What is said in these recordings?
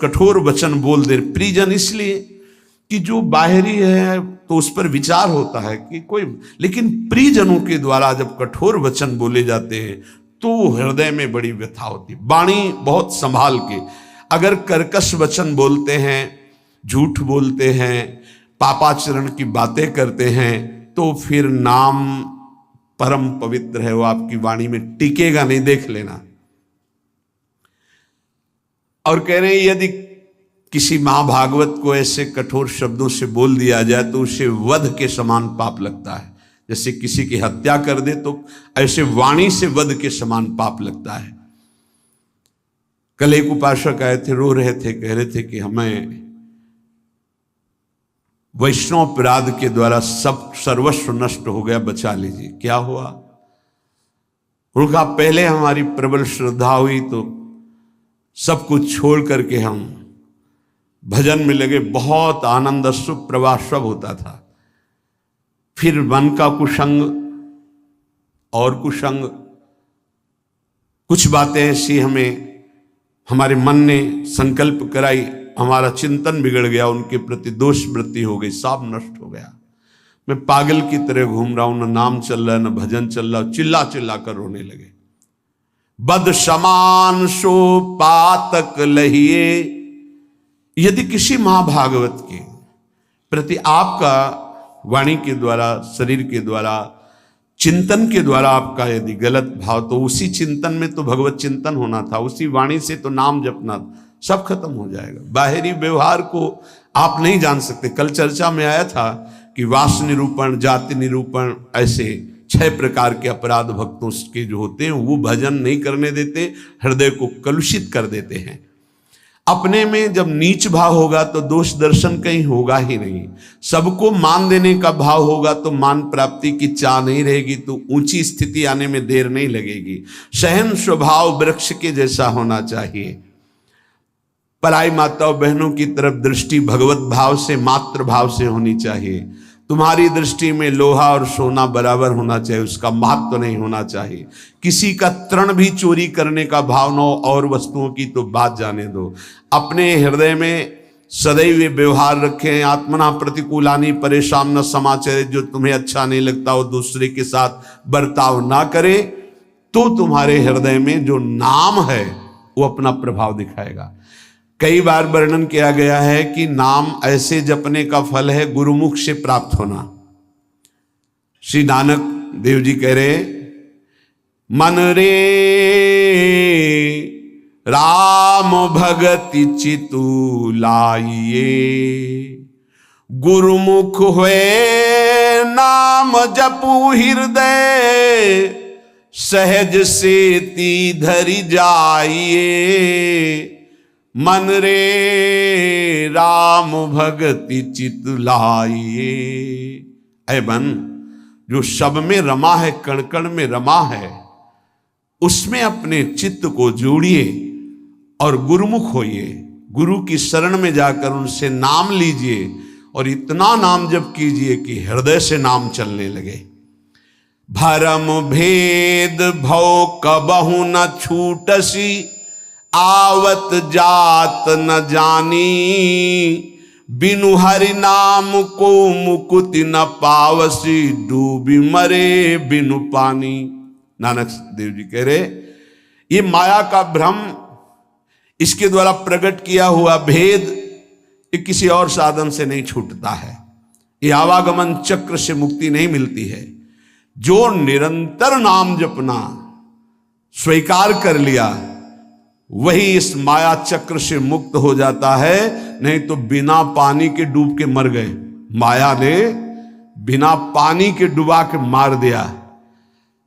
कठोर वचन बोल दे। परिजन इसलिए कि जो बाहरी है तो उस पर विचार होता है कि कोई, लेकिन परिजनों के द्वारा जब कठोर वचन बोले जाते हैं तो हृदय में बड़ी व्यथा होती है। वाणी बहुत संभाल के, अगर कर्कश वचन बोलते हैं, झूठ बोलते हैं, पापाचरण की बातें करते हैं, तो फिर नाम परम पवित्र है, वो आपकी वाणी में टिकेगा नहीं, देख लेना। और कह रहे हैं यदि किसी महाभागवत को ऐसे कठोर शब्दों से बोल दिया जाए तो उसे वध के समान पाप लगता है। जैसे किसी की हत्या कर दे तो ऐसे वाणी से वध के समान पाप लगता है। कल एक उपासक आए थे, रो रहे थे, कह रहे थे कि हमें वैष्णव अपराध के द्वारा सब सर्वस्व नष्ट हो गया, बचा लीजिए। क्या हुआ? उनका पहले हमारी प्रबल श्रद्धा हुई तो सब कुछ छोड़ करके हम भजन में लगे, बहुत आनंद, सुख प्रवाह सब होता था। फिर मन का कुसंग और कुसंग, कुछ बातें ऐसी हमारे मन ने संकल्प कराई, हमारा चिंतन बिगड़ गया, उनके प्रति दोष वृत्ति हो गई, सब नष्ट हो गया। मैं पागल की तरह घूम रहा हूं, न नाम चल रहा है न भजन चल रहा, चिल्ला चिल्ला कर रोने लगे। बद समान सो पातक लहिए। यदि किसी महाभागवत के प्रति आपका वाणी के द्वारा, शरीर के द्वारा, चिंतन के द्वारा आपका यदि गलत भाव, तो उसी चिंतन में तो भगवत चिंतन होना था, उसी वाणी से तो नाम जपना, सब खत्म हो जाएगा। बाहरी व्यवहार को आप नहीं जान सकते। कल चर्चा में आया था कि वास निरूपण, जाति निरूपण, ऐसे 6 प्रकार के अपराध भक्तों के जो होते हैं वो भजन नहीं करने देते, हृदय को कलुषित कर देते हैं। अपने में जब नीच भाव होगा तो दोष दर्शन कहीं होगा ही नहीं। सबको मान देने का भाव होगा तो मान प्राप्ति की चाह नहीं रहेगी, तो ऊंची स्थिति आने में देर नहीं लगेगी। सहन स्वभाव वृक्ष के जैसा होना चाहिए। पराई माताओं बहनों की तरफ दृष्टि भगवत भाव से, मातृ भाव से होनी चाहिए। तुम्हारी दृष्टि में लोहा और सोना बराबर होना चाहिए, उसका महत्व नहीं होना चाहिए। किसी का तृण भी चोरी करने का भाव न हो, और वस्तुओं की तो बात जाने दो। अपने हृदय में सदैव व्यवहार रखें। आत्मना प्रतिकूलानी परेशान न समाचार, जो तुम्हें अच्छा नहीं लगता वो दूसरे के साथ बर्ताव ना करे, तो तुम्हारे हृदय में जो नाम है वो अपना प्रभाव दिखाएगा। कई बार वर्णन किया गया है कि नाम ऐसे जपने का फल है गुरुमुख से प्राप्त होना। श्री नानक देव जी कह रहे, मन रे राम भगति चितु लाइए, गुरुमुख हुए नाम जपू हृदय, सहज से ती धरि जाइए। मन रे राम भगति चित लाइए। ऐ मन, जो सब में रमा है, कण कण में रमा है, उसमें अपने चित्त को जोड़िए और गुरुमुख होइए। गुरु की शरण में जाकर उनसे नाम लीजिए और इतना नाम जप कीजिए कि हृदय से नाम चलने लगे। भरम भेद भव कबहु न छूटसी, आवत जात न जानी, बिनु हरि नाम को मुकुति न पावसी, डूबी मरे बिनु पानी। नानक देव जी कह रहे, ये माया का भ्रम, इसके द्वारा प्रकट किया हुआ भेद, ये किसी और साधन से नहीं छूटता है। ये आवागमन चक्र से मुक्ति नहीं मिलती है। जो निरंतर नाम जपना स्वीकार कर लिया, वही इस माया चक्र से मुक्त हो जाता है। नहीं तो बिना पानी के डूब के मर गए। माया ने बिना पानी के डुबा के मार दिया।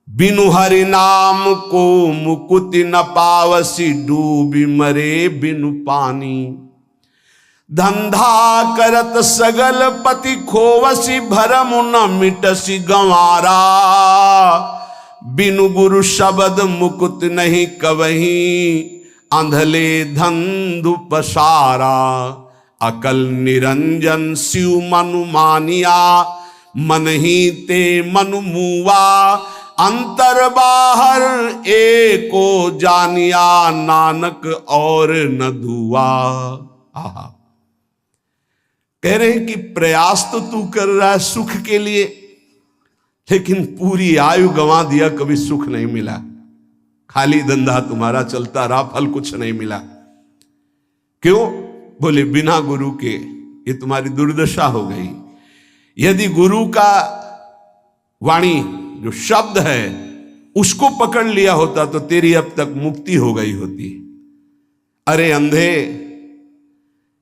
बिनु हरि नाम को मुकुति न पावसी, डूबी मरे बिनु पानी। धंधा करत सगल पति खोवसी, भरम न मिटसी गंवारा, बिनु गुरु शब्द मुकुत नहीं कवही, अंधले धंधु पसारा। अकल निरंजन शिव मनु मानिया, मन ही ते मनु मुआ, अंतर बाहर एको जानिया, नानक और न दुआ। आहा, कह रहे हैं कि प्रयास तो तू कर रहा है सुख के लिए, लेकिन पूरी आयु गंवा दिया, कभी सुख नहीं मिला। खाली धंधा तुम्हारा चलता रहा, फल कुछ नहीं मिला। क्यों? बोले बिना गुरु के ये तुम्हारी दुर्दशा हो गई। यदि गुरु का वाणी जो शब्द है उसको पकड़ लिया होता तो तेरी अब तक मुक्ति हो गई होती। अरे अंधे,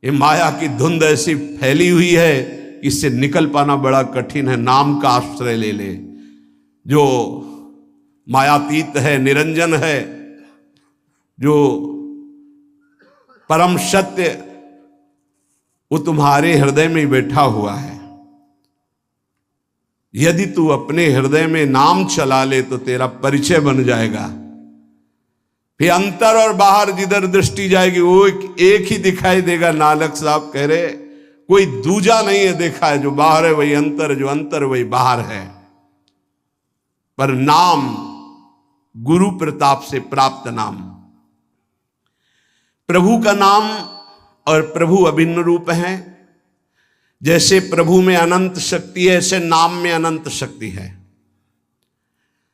ये माया की धुंध ऐसी फैली हुई है, इससे निकल पाना बड़ा कठिन है। नाम का आश्रय ले ले, जो मायातीत है, निरंजन है, जो परम सत्य, वो तुम्हारे हृदय में बैठा हुआ है। यदि तू अपने हृदय में नाम चला ले तो तेरा परिचय बन जाएगा। फिर अंतर और बाहर जिधर दृष्टि जाएगी वो एक ही दिखाई देगा। नानक साहब कह रहे कोई दूजा नहीं है देखा है, जो बाहर है वही अंतर, जो अंतर वही बाहर है। पर नाम गुरु प्रताप से प्राप्त नाम, प्रभु का नाम और प्रभु अभिन्न रूप है। जैसे प्रभु में अनंत शक्ति है, ऐसे नाम में अनंत शक्ति है।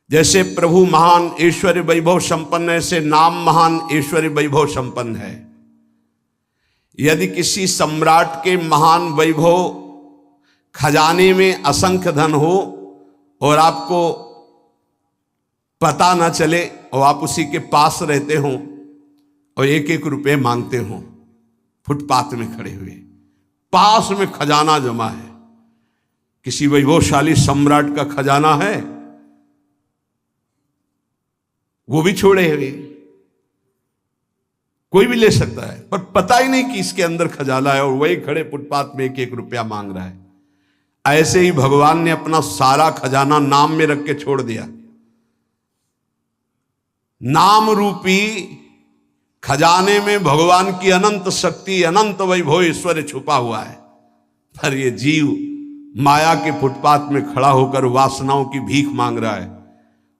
जैसे प्रभु महान ऐश्वर्य वैभव संपन्न है, ऐसे नाम महान ऐश्वर्य वैभव संपन्न है। यदि किसी सम्राट के महान वैभव खजाने में असंख्य धन हो और आपको पता ना चले और आप उसी के पास रहते हो और एक एक रुपये मांगते हो, फुटपाथ में खड़े हुए, पास में खजाना जमा है, किसी वैभवशाली सम्राट का खजाना है, वो भी छोड़े हुए, कोई भी ले सकता है, पर पता ही नहीं कि इसके अंदर खजाना है, और वही खड़े फुटपाथ में एक एक रुपया मांग रहा है। ऐसे ही भगवान ने अपना सारा खजाना नाम में रख के छोड़ दिया। नाम रूपी खजाने में भगवान की अनंत शक्ति, अनंत वैभव ऐश्वर्य छुपा हुआ है। पर ये जीव माया के फुटपाथ में खड़ा होकर वासनाओं की भीख मांग रहा है,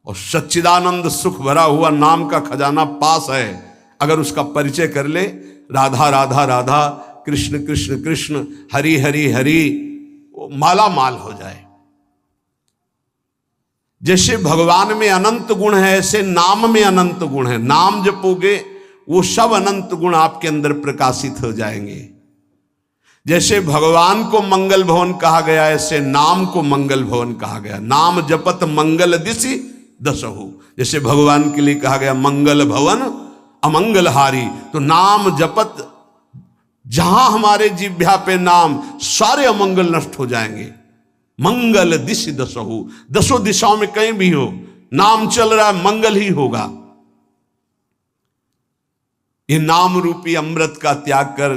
और सच्चिदानंद सुख भरा हुआ नाम का खजाना पास है। अगर उसका परिचय कर ले, राधा राधा राधा, कृष्ण कृष्ण कृष्ण, हरि हरि हरि, वो माला माल हो जाए। जैसे भगवान में अनंत गुण है, ऐसे नाम में अनंत गुण है। नाम जपोगे वो सब अनंत गुण आपके अंदर प्रकाशित हो जाएंगे। जैसे भगवान को मंगल भवन कहा गया, ऐसे नाम को मंगल भवन कहा गया। नाम जपत मंगल दिशि दसहु, जैसे भगवान के लिए कहा गया मंगल भवन अमंगलहारी। तो नाम जपत, जहां हमारे जिह्वा पे नाम, सारे अमंगल नष्ट हो जाएंगे। मंगल दिशि दसहु, दसों दिशाओं में कहीं भी हो, नाम चल रहा है, मंगल ही होगा। ये नाम रूपी अमृत का त्याग कर,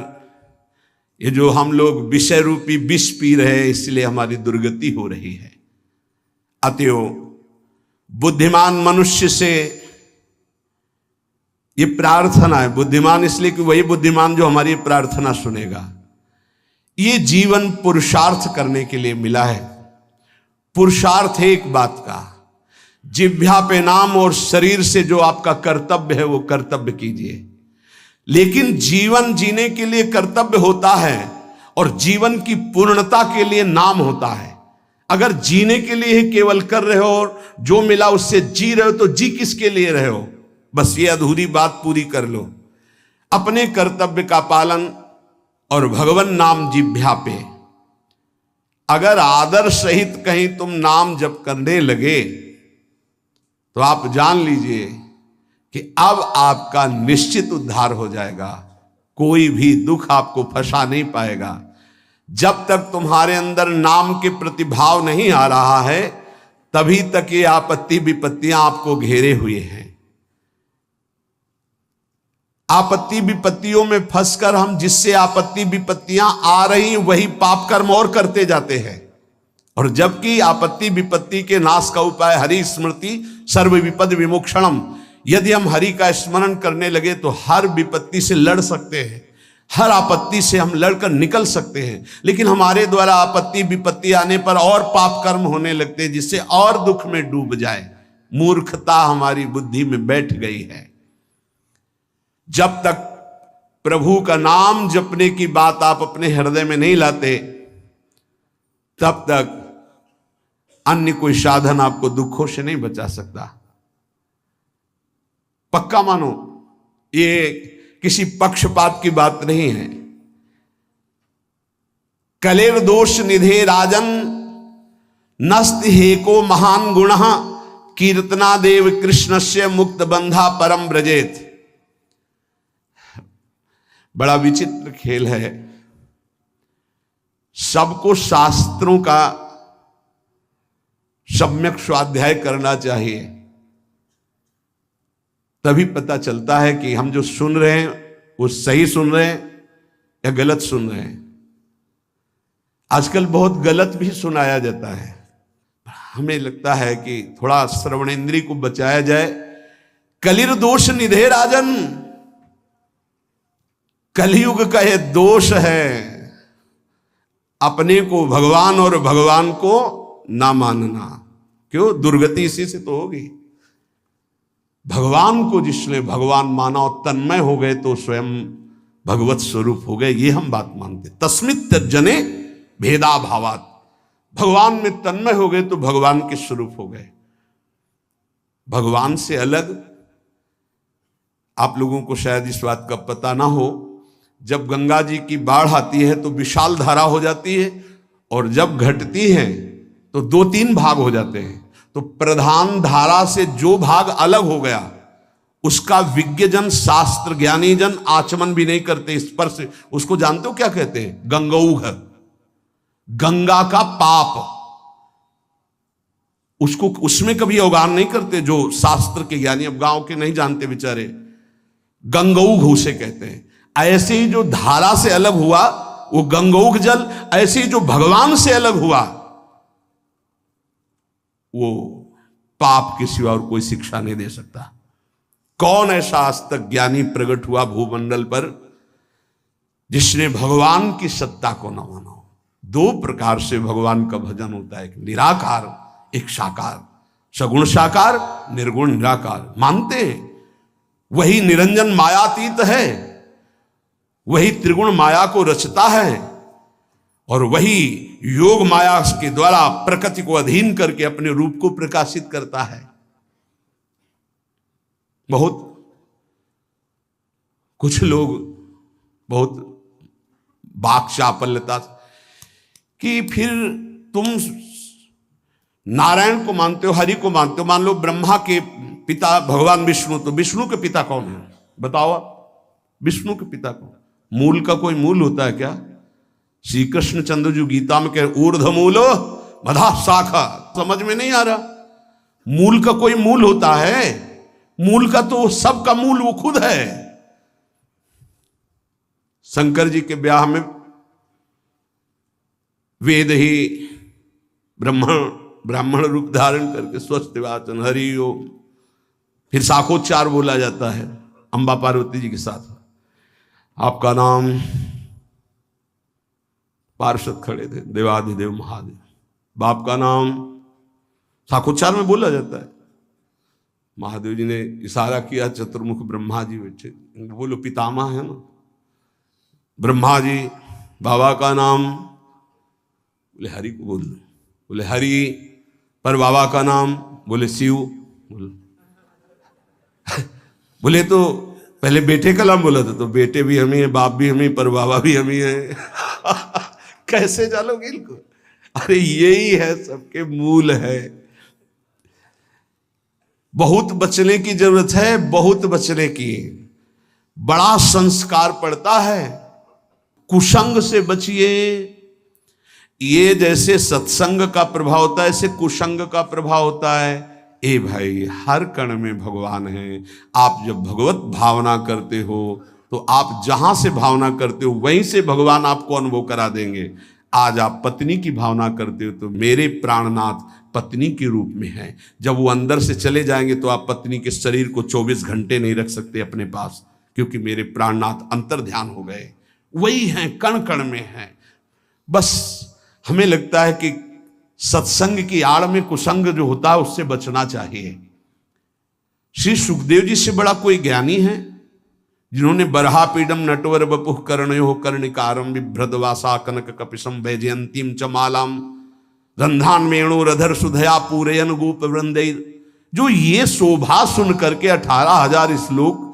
ये जो हम लोग विषय रूपी विष पी रहे हैं, इसलिए हमारी दुर्गति हो रही है। अतएव बुद्धिमान मनुष्य से ये प्रार्थना है, बुद्धिमान इसलिए कि वही बुद्धिमान जो हमारी प्रार्थना सुनेगा। ये जीवन पुरुषार्थ करने के लिए मिला है। पुरुषार्थ है एक बात का, जिह्वा पे नाम और शरीर से जो आपका कर्तव्य है वो कर्तव्य कीजिए। लेकिन जीवन जीने के लिए कर्तव्य होता है और जीवन की पूर्णता के लिए नाम होता है। अगर जीने के लिए ही केवल कर रहे हो और जो मिला उससे जी रहे हो, तो जी किसके लिए रहे हो? बस ये अधूरी बात पूरी कर लो। अपने कर्तव्य का पालन और भगवान नाम जिह्वा पे, अगर आदर सहित कहीं तुम नाम जप करने लगे तो आप जान लीजिए कि अब आपका निश्चित उद्धार हो जाएगा। कोई भी दुख आपको फंसा नहीं पाएगा। जब तक तुम्हारे अंदर नाम के प्रति भाव नहीं आ रहा है, तभी तक ये आपत्ति विपत्तियां आपको घेरे हुए हैं। आपत्ति विपत्तियों में फंसकर हम जिससे आपत्ति विपत्तियां आ रही वही पाप कर्म और करते जाते हैं। और जबकि आपत्ति विपत्ति के नाश का उपाय हरि स्मृति सर्व विपद विमोक्षणम, यदि हम हरि का स्मरण करने लगे तो हर विपत्ति से लड़ सकते हैं, हर आपत्ति से हम लड़कर निकल सकते हैं। लेकिन हमारे द्वारा आपत्ति विपत्ति आने पर और पाप कर्म होने लगते हैं, जिससे और दुख में डूब जाए। मूर्खता हमारी बुद्धि में बैठ गई है। जब तक प्रभु का नाम जपने की बात आप अपने हृदय में नहीं लाते, तब तक अन्य कोई साधन आपको दुखों से नहीं बचा सकता। पक्का मानो, ये किसी पक्षपात की बात नहीं है। कलेर दोष निधे राजन नस्त हेको महान गुण कीर्तना देव कृष्णस्य मुक्त बंधा परम ब्रजेत। बड़ा विचित्र खेल है। सबको शास्त्रों का सम्यक स्वाध्याय करना चाहिए, तभी पता चलता है कि हम जो सुन रहे हैं वो सही सुन रहे हैं या गलत सुन रहे हैं। आजकल बहुत गलत भी सुनाया जाता है। हमें लगता है कि थोड़ा श्रवणेंद्रिय को बचाया जाए। कलिर दोष निधे राजन, कलयुग का ये दोष है, अपने को भगवान और भगवान को ना मानना। क्यों? दुर्गति इसी से तो होगी। भगवान को जिसने भगवान माना और तन्मय हो गए तो स्वयं भगवत स्वरूप हो गए, ये हम बात मानते। तस्मित् त्यजने भेदा भावात, भगवान में तन्मय हो गए तो भगवान के स्वरूप हो गए। भगवान से अलग आप लोगों को शायद इस बात का पता ना हो, जब गंगा जी की बाढ़ आती है तो विशाल धारा हो जाती है, और जब घटती है तो 2-3 भाग हो जाते हैं। तो प्रधान धारा से जो भाग अलग हो गया उसका विज्ञजन, शास्त्र ज्ञानी जन आचमन भी नहीं करते, स्पर्श। उसको जानते हो क्या कहते हैं? गंगौघ, गंगा का पाप। उसको उसमें कभी अवगाहन नहीं करते जो शास्त्र के ज्ञानी। अब गांव के नहीं जानते बेचारे, गंगौघ उसे कहते हैं। ऐसे ही जो धारा से अलग हुआ वो गंगौघ जल, ऐसे ही जो भगवान से अलग हुआ वो पाप के सिवा और कोई शिक्षा नहीं दे सकता। कौन ऐसा आज तक ज्ञानी प्रकट हुआ भूमंडल पर जिसने भगवान की सत्ता को न माना हो? 2 प्रकार से भगवान का भजन होता है, एक निराकार, एक साकार। सगुण साकार, निर्गुण निराकार मानते हैं। वही निरंजन मायातीत है, वही त्रिगुण माया को रचता है, और वही योग माया के द्वारा प्रकृति को अधीन करके अपने रूप को प्रकाशित करता है। बहुत कुछ लोग बहुत वाक्चापल्यता कि फिर तुम नारायण को मानते हो, हरि को मानते हो। मान लो ब्रह्मा के पिता भगवान विष्णु, तो विष्णु के पिता कौन है? बताओ आप, विष्णु के पिता कौन? मूल का कोई मूल होता है क्या? श्री कृष्ण चंद्र जी गीता में कह ऊर्ध्वमूलो मधा शाखा। समझ में नहीं आ रहा? मूल का कोई मूल होता है? मूल का तो सबका मूल वो खुद है। शंकर जी के ब्याह में वेद ही ब्राह्मण रूप धारण करके स्वस्थ वाचन हरि ओम, फिर शाखोच्चार बोला जाता है अंबा पार्वती जी के साथ। आपका नाम, पार्षद खड़े थे, देवाधिदेव महादेव। बाप का नाम शाखोच्चार में बोला जाता है। महादेव जी ने इशारा किया, चतुर्मुख ब्रह्मा जी बैठे, बोलो पितामह है ना। ब्रह्मा जी, बाबा का नाम, बोले हरि को बोल दो। बोले हरि, पर बाबा का नाम, बोले शिव। बोले तो पहले बेटे का नाम बोला था, तो बेटे भी हम ही है, बाप भी हम ही, पर बाबा भी हम ही है। कैसे जानोगे इनको? अरे यही है, सबके मूल है। बहुत बचने की जरूरत है, बहुत बचने की। बड़ा संस्कार पड़ता है। कुसंग से बचिए। ये जैसे सत्संग का प्रभाव होता है, ऐसे कुसंग का प्रभाव होता है। ए भाई, हर कण में भगवान है। आप जब भगवत भावना करते हो तो आप जहां से भावना करते हो वहीं से भगवान आपको अनुभव करा देंगे। आज आप पत्नी की भावना करते हो तो मेरे प्राणनाथ पत्नी के रूप में है। जब वो अंदर से चले जाएंगे तो आप पत्नी के शरीर को 24 घंटे नहीं रख सकते अपने पास, क्योंकि मेरे प्राणनाथ अंतर ध्यान हो गए। वही हैं, कण कण में हैं। बस हमें लगता है कि सत्संग की आड़ में कुसंग जो होता है उससे बचना चाहिए। श्री सुखदेव जी से बड़ा कोई ज्ञानी है जिन्होंने बरहा पीडम नटवर बपुः कर्णयो कर्णिकारम बिभ्रदवासा कनक कपिशम वैजयंतीम च मालाम रंधान मेणुरधर सुधया पूरयन गोप वृंदे, जो ये शोभा सुन करके 18,000 श्लोक,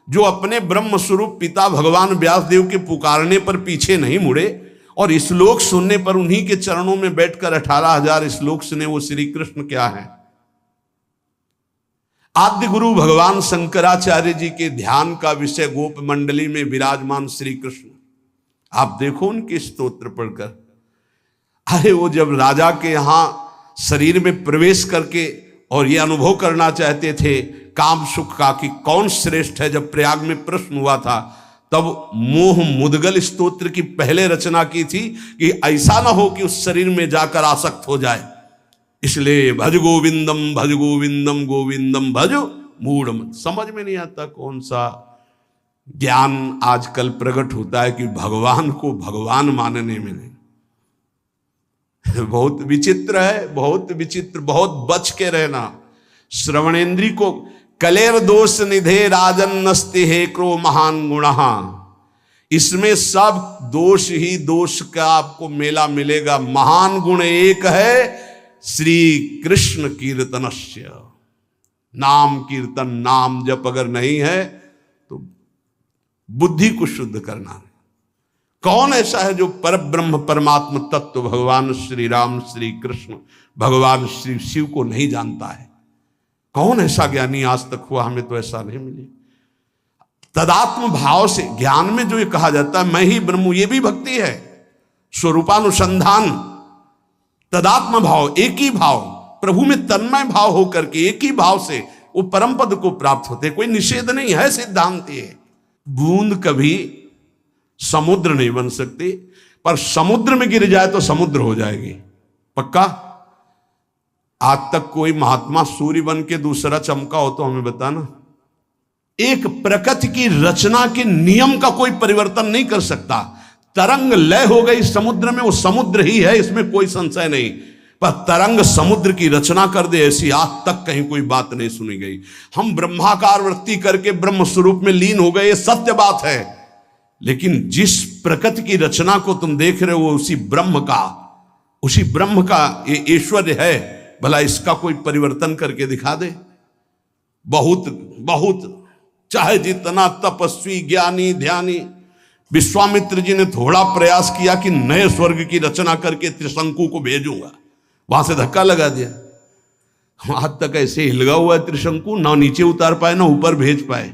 जो अपने ब्रह्म स्वरूप पिता भगवान व्यासदेव के पुकारने पर पीछे नहीं मुड़े और श्लोक सुनने पर उन्हीं के चरणों में बैठकर 18,000 श्लोक सुने, वो श्री कृष्ण क्या है? आद्य गुरु भगवान शंकराचार्य जी के ध्यान का विषय गोप मंडली में विराजमान श्री कृष्ण। आप देखो उनके स्तोत्र पढ़कर, अरे वो जब राजा के यहां शरीर में प्रवेश करके और ये अनुभव करना चाहते थे काम सुख का कि कौन श्रेष्ठ है, जब प्रयाग में प्रश्न हुआ था, तब मोह मुदगल स्तोत्र की पहले रचना की थी कि ऐसा ना हो कि उस शरीर में जाकर आसक्त हो जाए, इसलिए भज गोविंदम गोविंदम भज मूढ़। समझ में नहीं आता कौन सा ज्ञान आजकल प्रकट होता है कि भगवान को भगवान मानने में नहीं। बहुत विचित्र है, बहुत विचित्र, बहुत बच के रहना। श्रवणेन्द्री को कलेर दोष निधे राजन नस्ति हे क्रो महान गुणहा, इसमें सब दोष ही दोष का आपको मेला मिलेगा। महान गुण एक है, श्री कृष्ण कीर्तनस्य, नाम कीर्तन, नाम जप अगर नहीं है तो बुद्धि को शुद्ध करना है। कौन ऐसा है जो पर ब्रह्म परमात्म तत्व भगवान श्री राम श्री कृष्ण भगवान श्री शिव को नहीं जानता है? कौन ऐसा ज्ञानी आज तक हुआ? हमें तो ऐसा नहीं मिले। तदात्म भाव से ज्ञान में जो ये कहा जाता है मैं ही ब्रह्म हूं, ये भी भक्ति है। स्वरूपानुसंधान, तदात्म भाव, एक ही भाव, प्रभु में तन्मय भाव होकर के एक ही भाव से वो परम पद को प्राप्त होते। कोई निषेध नहीं है, सिद्धांत है। बूंद कभी समुद्र नहीं बन सकती, पर समुद्र में गिर जाए तो समुद्र हो जाएगी, पक्का। आज तक कोई महात्मा सूर्य बन के दूसरा चमका हो तो हमें बताना। एक प्रकृति की रचना के नियम का कोई परिवर्तन नहीं कर सकता। तरंग लय हो गई समुद्र में, वो समुद्र ही है, इसमें कोई संशय नहीं। पर तरंग समुद्र की रचना कर दे, ऐसी आज तक कहीं कोई बात नहीं सुनी गई। हम ब्रह्माकार वृत्ति करके ब्रह्म स्वरूप में लीन हो गए, ये सत्य बात है। लेकिन जिस प्रकृति की रचना को तुम देख रहे हो उसी ब्रह्म का ये ऐश्वर्य है। भला इसका कोई परिवर्तन करके दिखा दे। बहुत बहुत चाहे जितना तपस्वी ज्ञानी ध्यानी, विश्वामित्र जी ने थोड़ा प्रयास किया कि नए स्वर्ग की रचना करके त्रिशंकु को भेजूंगा, वहां से धक्का लगा दिया। आज तक ऐसे हिलगा हुआ है त्रिशंकु, ना नीचे उतार पाए ना ऊपर भेज पाए।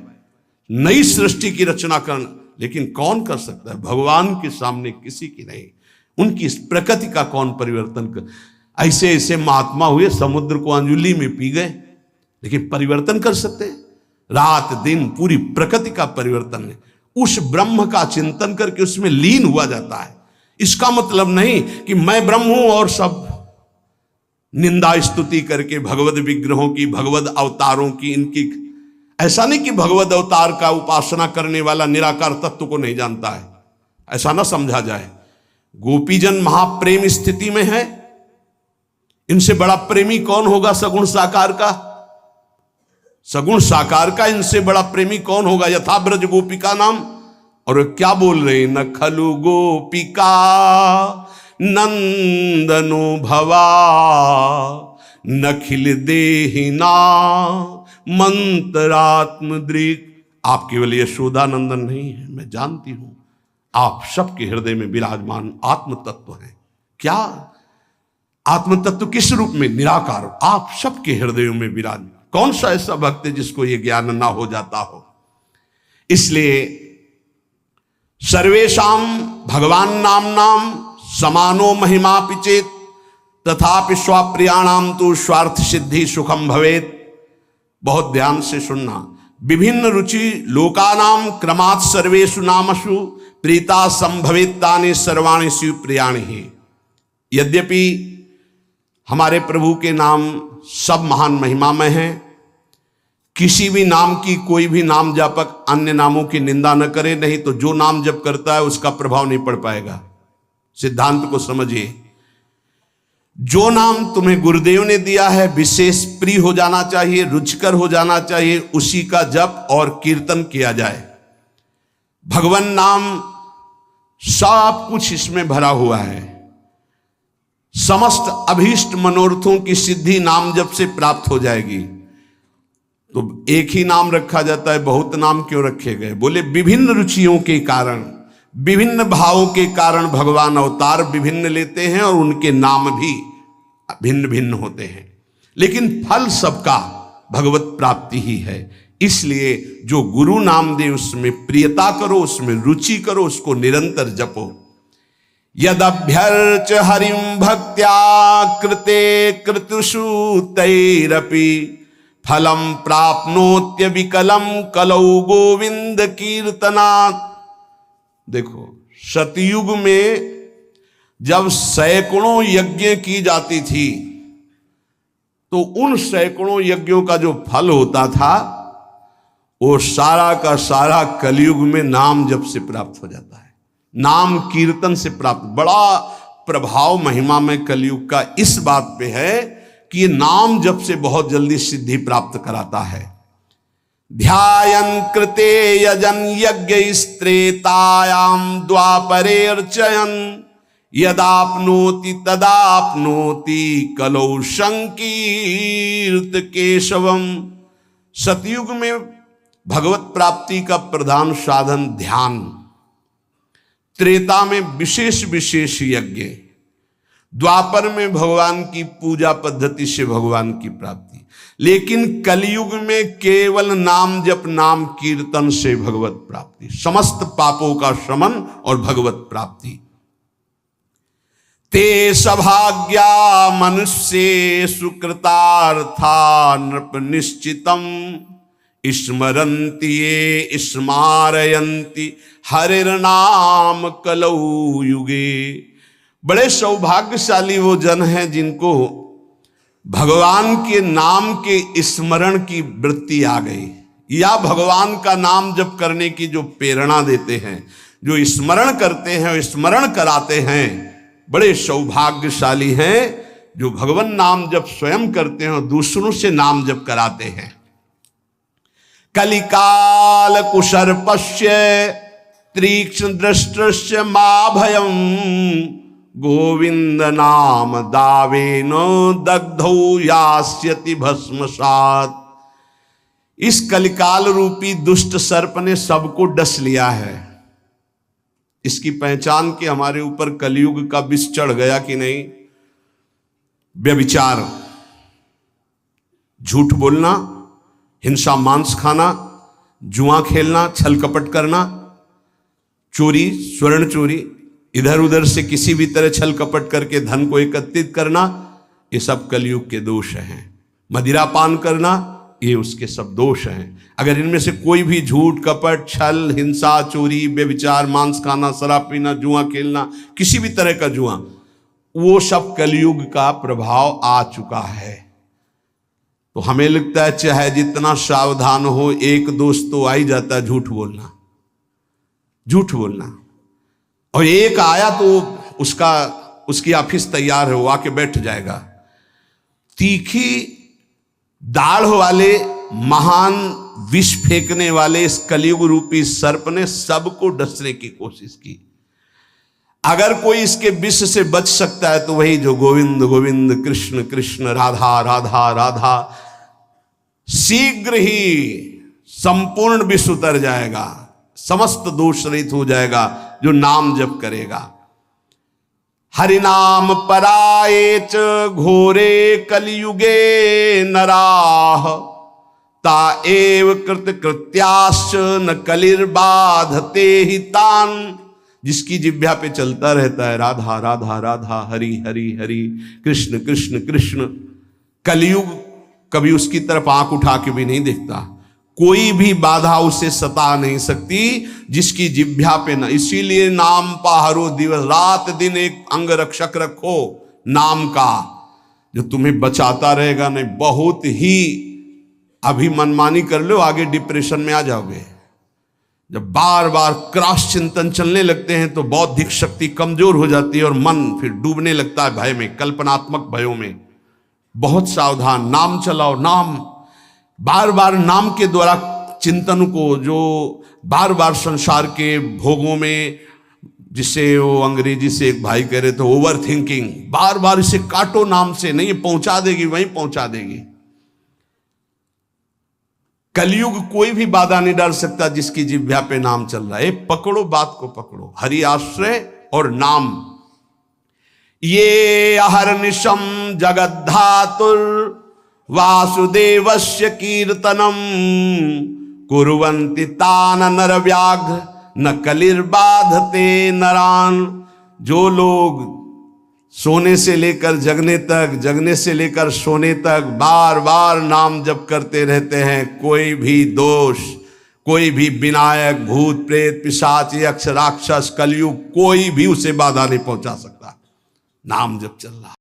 नई सृष्टि की रचना करना, लेकिन कौन कर सकता है? भगवान के सामने किसी की नहीं। उनकी इस प्रकृति का कौन परिवर्तन कर? ऐसे ऐसे महात्मा हुए, समुद्र को अंजुली में पी गए, लेकिन परिवर्तन कर सकते हैं? रात दिन पूरी प्रकृति का परिवर्तन है। उस ब्रह्म का चिंतन करके उसमें लीन हुआ जाता है। इसका मतलब नहीं कि मैं ब्रह्म हूं और सब निंदा स्तुति करके भगवद विग्रहों की, भगवद अवतारों की, इनकी, ऐसा नहीं कि भगवद अवतार का उपासना करने वाला निराकार तत्व को नहीं जानता है, ऐसा ना समझा जाए। गोपीजन महाप्रेम स्थिति में है, इनसे बड़ा प्रेमी कौन होगा? सगुण साकार का, सगुण साकार का इनसे बड़ा प्रेमी कौन होगा? यथा ब्रज गोपिका नाम। और क्या बोल रहे? न खलु गोपिका नंदनो भवा नखिल देहिना मंत्रात्म दृक। आप केवल यशोदा नंदन नहीं है, मैं जानती हूं आप सबके हृदय में विराजमान आत्म तत्व है। क्या आत्म तत्व? किस रूप में? निराकार। आप सबके हृदयों में विराज। कौन सा ऐसा भक्त है जिसको यह ज्ञान ना हो जाता हो? इसलिए सर्वेशाम भगवान नाम समानो महिमा पिचेत तथापि स्वाप्रियाणाम तो स्वार्थ सिद्धि सुखम भवेत। बहुत ध्यान से सुनना। विभिन्न रुचि लोकानाम क्रमात् सर्वेषु नामसु प्रीता संभवेत्तानि सर्वाणि शिव प्रियाणि ही। यद्यपि हमारे प्रभु के नाम सब महान महिमामय हैं, किसी भी नाम की कोई भी नाम जापक अन्य नामों की निंदा न करे, नहीं तो जो नाम जप करता है उसका प्रभाव नहीं पड़ पाएगा। सिद्धांत को समझिए। जो नाम तुम्हें गुरुदेव ने दिया है विशेष प्रिय हो जाना चाहिए, रुचिकर हो जाना चाहिए, उसी का जप और कीर्तन किया जाए। भगवान नाम सब कुछ इसमें भरा हुआ है। समस्त अभीष्ट मनोरथों की सिद्धि नाम जप से प्राप्त हो जाएगी। तो एक ही नाम रखा जाता है, बहुत नाम क्यों रखे गए? बोले विभिन्न रुचियों के कारण, विभिन्न भावों के कारण भगवान अवतार विभिन्न लेते हैं और उनके नाम भी भिन्न भिन्न होते हैं, लेकिन फल सबका भगवत प्राप्ति ही है। इसलिए जो गुरु नाम दे उसमें प्रियता करो, उसमें रुचि करो, उसको निरंतर जपो। यदभ्यर्च हरिं भक्त्या कृते कृतुषु तैरपि फलम प्राप्नोत्य विकलम कलौ गोविंद कीर्तनात्। देखो, सतयुग में जब सैकड़ों यज्ञ की जाती थी तो उन सैकड़ों यज्ञों का जो फल होता था वो सारा का सारा कलयुग में नाम जप से प्राप्त हो जाता है, नाम कीर्तन से प्राप्त। बड़ा प्रभाव महिमा में कलयुग का इस बात पे है कि ये नाम जप से बहुत जल्दी सिद्धि प्राप्त कराता है। ध्यायन् कृते यजन यज्ञ स्त्रेतायाम द्वापरे अर्चयन् यदाप्नोति तदाप्नोति कलौ संकीर्त केशवम। सतयुग में भगवत प्राप्ति का प्रधान साधन ध्यान, त्रेता में विशेष विशेष यज्ञ, द्वापर में भगवान की पूजा पद्धति से भगवान की प्राप्ति, लेकिन कलयुग में केवल नाम जप नाम कीर्तन से भगवत प्राप्ति, समस्त पापों का शमन और भगवत प्राप्ति। ते सभाग्या मनुष्ये सुकृतार्था नृप निश्चितम स्मरन्ति ये स्मारयन्ति हरिर्नाम कलौ युगे। बड़े सौभाग्यशाली वो जन हैं जिनको भगवान के नाम के स्मरण की वृत्ति आ गई, या भगवान का नाम जप करने की जो प्रेरणा देते हैं, जो स्मरण करते हैं, स्मरण कराते हैं। बड़े सौभाग्यशाली हैं जो भगवान नाम जप स्वयं करते हैं और दूसरों से नाम जप कराते हैं। कलिकाल कुशर्पस्य तीक्ष्ण दृष्टस्य मा भयम गोविंद नाम दावेन दग्धौ यास्यति भस्मसात्। इस कलिकाल रूपी दुष्ट सर्प ने सबको डस लिया है। इसकी पहचान के हमारे ऊपर कलयुग का विष चढ़ गया कि नहीं? व्यभिचार, झूठ बोलना, हिंसा मांस खाना, जुआ खेलना, छल कपट करना, चोरी, स्वर्ण चोरी, इधर उधर से किसी भी तरह छल कपट करके धन को एकत्रित करना, ये सब कलयुग के दोष हैं। मदिरा पान करना, ये उसके सब दोष हैं। अगर इनमें से कोई भी झूठ कपट छल हिंसा चोरी व्यभिचार मांस खाना शराब पीना जुआ खेलना किसी भी तरह का जुआ, वो सब कलयुग का प्रभाव आ चुका है। तो हमें लगता है चाहे जितना सावधान हो, एक दोस्त तो आ ही जाता है झूठ बोलना, झूठ बोलना। और एक आया तो उसकी ऑफिस तैयार है, वो आके बैठ जाएगा। तीखी दाढ़ वाले महान विष फेंकने वाले इस कलयुग रूपी सर्प ने सबको डसने की कोशिश की। अगर कोई इसके विष से बच सकता है तो वही जो गोविंद गोविंद कृष्ण कृष्ण राधा राधा राधा, शीघ्र ही संपूर्ण विष उतर जाएगा, समस्त दोष रहित हो जाएगा जो नाम जप करेगा। हरिनाम पराये च घोरे कलियुगे नराः ता एव कृत्याश्च न कलिर्बाधते ही तान। जिसकी जिह्वा पे चलता रहता है राधा राधा राधा हरि हरि हरि कृष्ण कृष्ण कृष्ण, कलयुग कभी उसकी तरफ आंख उठा के भी नहीं देखता। कोई भी बाधा उसे सता नहीं सकती जिसकी जिह्वा पे न। इसीलिए नाम पाहरो दिवस रात दिन एक अंग रक्षक रखो नाम का, जो तुम्हें बचाता रहेगा। नहीं बहुत ही अभी मनमानी कर लो, आगे डिप्रेशन में आ जाओगे। जब बार बार क्रॉस चिंतन चलने लगते हैं तो बौद्धिक शक्ति कमजोर हो जाती है और मन फिर डूबने लगता है भय में, कल्पनात्मक भयों में। बहुत सावधान, नाम चलाओ, नाम बार बार नाम के द्वारा चिंतन को, जो बार बार संसार के भोगों में, जिसे वो अंग्रेजी से एक भाई कह रहे थे ओवर थिंकिंग, बार बार इसे काटो नाम से, नहीं पहुंचा देगी, वहीं पहुंचा देगी। कलयुग कोई भी बाधा नहीं डाल सकता जिसकी जिह्वा पे नाम चल रहा है। पकड़ो बात को, पकड़ो हरि आश्रय और नाम। ये अहर्निशम जगद्धातुर वासुदेवस्य कीर्तनम कुर्वन्ति तान नरव्याघ्र न कलिर्बाधते नरान। जो लोग सोने से लेकर जगने तक, जगने से लेकर सोने तक बार बार नाम जप करते रहते हैं, कोई भी दोष, कोई भी विनायक, भूत प्रेत पिशाच यक्ष राक्षस कलयुग कोई भी उसे बाधा नहीं पहुंचा सकता। नाम जप चल रहा।